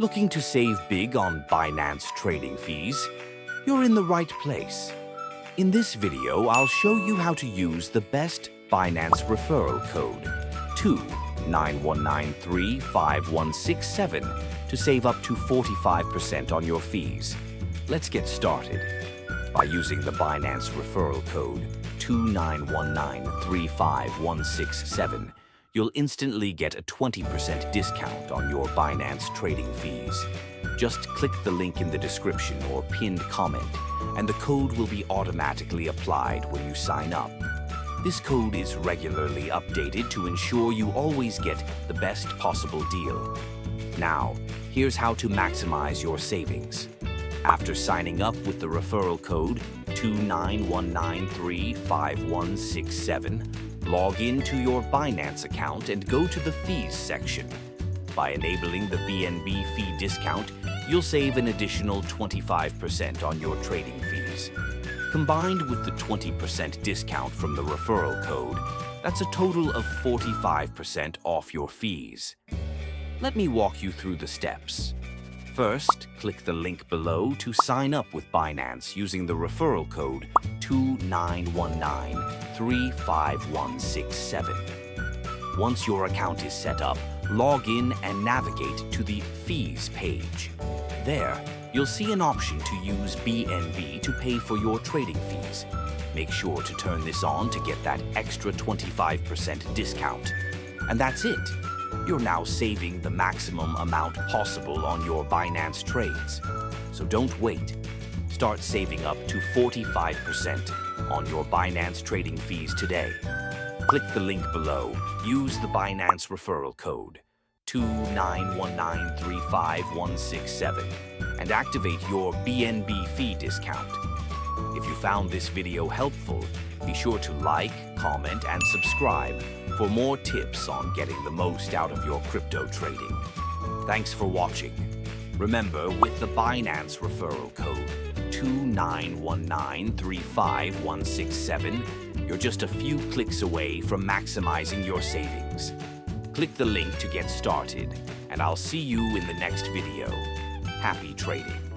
Looking to save big on Binance trading fees? You're in the right place. In this video, I'll show you how to use the best Binance referral code 291935167 to save up to 45% on your fees. Let's get started. By using the Binance referral code 291935167, you'll instantly get a 20% discount on your Binance trading fees. Just click the link in the description or pinned comment, and the code will be automatically applied when you sign up. This code is regularly updated to ensure you always get the best possible deal. Now, here's how to maximize your savings. After signing up with the referral code 291935167, log in to your Binance account and go to the Fees section. By enabling the BNB fee discount, you'll save an additional 25% on your trading fees. Combined with the 20% discount from the referral code, that's a total of 45% off your fees. Let me walk you through the steps. First, click the link below to sign up with Binance using the referral code 291935167. Once your account is set up, log in and navigate to the Fees page. There, you'll see an option to use BNB to pay for your trading fees. Make sure to turn this on to get that extra 25% discount. And that's it. You're now saving the maximum amount possible on your Binance trades. So don't wait. Start saving up to 45% on your Binance trading fees today. Click the link below, use the Binance referral code 291935167 and activate your BNB fee discount. If you found this video helpful, be sure to like, comment, and subscribe for more tips on getting the most out of your crypto trading. Thanks for watching. Remember, with the Binance referral code 291935167, you're just a few clicks away from maximizing your savings. Click the link to get started, and I'll see you in the next video. Happy trading.